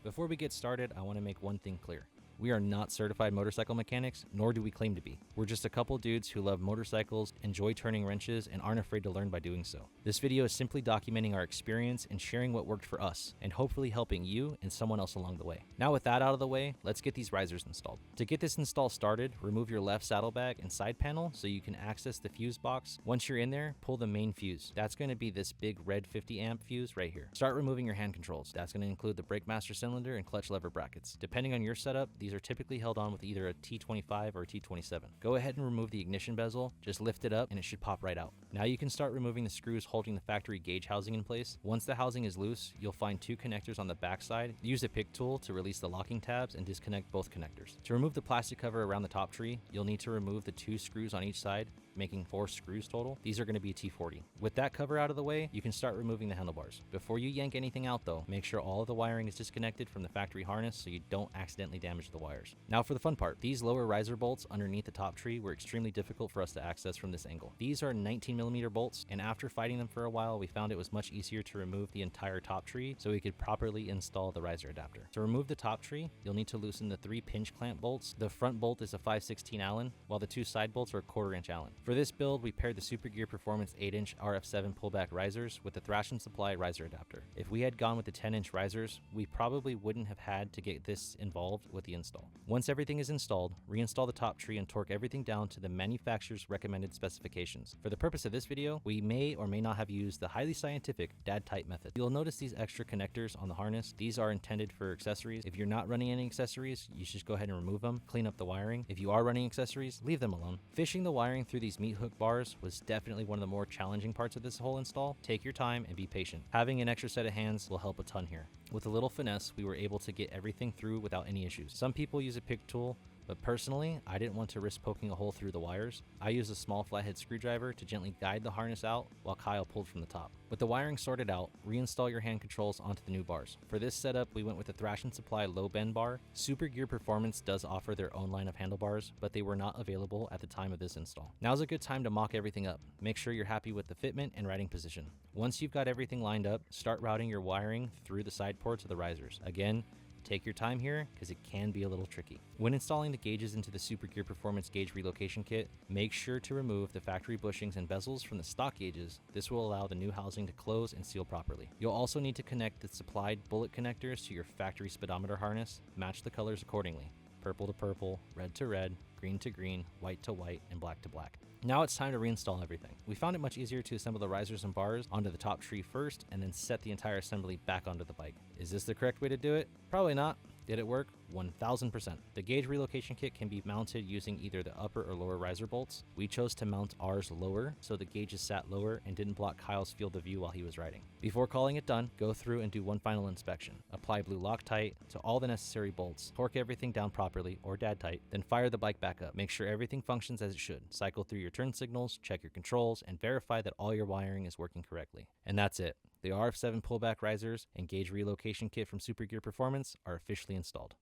Before we get started, I want to make one thing clear. We are not certified motorcycle mechanics, nor do we claim to be. We're just a couple dudes who love motorcycles, enjoy turning wrenches, and aren't afraid to learn by doing so. This video is simply documenting our experience and sharing what worked for us, and hopefully helping you and someone else along the way. Now with that out of the way, let's get these risers installed. To get this install started, remove your left saddlebag and side panel so you can access the fuse box. Once you're in there, pull the main fuse. That's going to be this big red 50 amp fuse right here. Start removing your hand controls. That's going to include the brake master cylinder and clutch lever brackets. Depending on your setup, these are typically held on with either a T25 or a T27. Go ahead and remove the ignition bezel, just lift it up and it should pop right out. Now you can start removing the screws holding the factory gauge housing in place. Once the housing is loose, you'll find two connectors on the back side. Use a pick tool to release the locking tabs and disconnect both connectors. To remove the plastic cover around the top tree, you'll need to remove the two screws on each side, making 4 screws total. These are going to be T40. With that cover out of the way, you can start removing the handlebars. Before you yank anything out though, make sure all of the wiring is disconnected from the factory harness so you don't accidentally damage the wires. Now for the fun part. These lower riser bolts underneath the top tree were extremely difficult for us to access from this angle. These are 19mm bolts, and after fighting them for a while, we found it was much easier to remove the entire top tree so we could properly install the riser adapter. To remove the top tree, you'll need to loosen the 3 pinch clamp bolts. The front bolt is a 5/16 Allen, while the 2 side bolts are a 1/4 inch Allen. For this build, we paired the Super Gear Performance 8-inch RF7 pullback risers with the Thrash & Supply riser adapter. If we had gone with the 10-inch risers, we probably wouldn't have had to get this involved with the install. Once everything is installed, reinstall the top tree and torque everything down to the manufacturer's recommended specifications. For the purpose of this video, we may or may not have used the highly scientific dad tight method. You'll notice these extra connectors on the harness. These are intended for accessories. If you're not running any accessories, you should just go ahead and remove them, clean up the wiring. If you are running accessories, leave them alone. Fishing the wiring through these meat hook bars was definitely one of the more challenging parts of this whole install. Take your time and be patient. Having an extra set of hands will help a ton here. With a little finesse, we were able to get everything through without any issues. Some people use a pick tool, but personally, I didn't want to risk poking a hole through the wires. I used a small flathead screwdriver to gently guide the harness out while Kyle pulled from the top. With the wiring sorted out, reinstall your hand controls onto the new bars. For this setup, we went with the Thrash & Supply low bend bar. Super Gear Performance does offer their own line of handlebars, but they were not available at the time of this install. Now's a good time to mock everything up. Make sure you're happy with the fitment and riding position. Once you've got everything lined up, start routing your wiring through the side ports of the risers. Again, take your time here because it can be a little tricky. When installing the gauges into the Super Gear Performance gauge relocation kit, make sure to remove the factory bushings and bezels from the stock gauges. This will allow the new housing to close and seal properly. You'll also need to connect the supplied bullet connectors to your factory speedometer harness. Match the colors accordingly. Purple to purple, red to red, green to green, white to white, and black to black. Now it's time to reinstall everything. We found it much easier to assemble the risers and bars onto the top tree first and then set the entire assembly back onto the bike. Is this the correct way to do it? Probably not. Did it work? 1000%. The gauge relocation kit can be mounted using either the upper or lower riser bolts. We chose to mount ours lower so the gauges sat lower and didn't block Kyle's field of view while he was riding. Before calling it done, go through and do one final inspection. Apply blue Loctite to all the necessary bolts, torque everything down properly or dad tight, then fire the bike back up. Make sure everything functions as it should. Cycle through your turn signals, check your controls, and verify that all your wiring is working correctly. And that's it. The RF7 pullback risers and gauge relocation kit from Super Gear Performance are officially installed.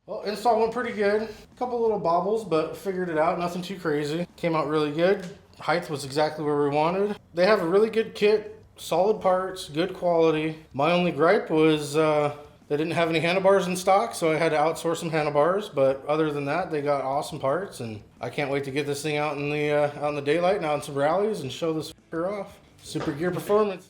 Well, install went pretty good. A couple little bobbles, but figured it out. Nothing too crazy. Came out really good. Height was exactly where we wanted. They have a really good kit, solid parts, good quality. My only gripe was they didn't have any handlebars in stock, so I had to outsource some handlebars. But other than that, they got awesome parts, and I can't wait to get this thing out in the daylight and out in some rallies and show this fucker off. Super Gear Performance.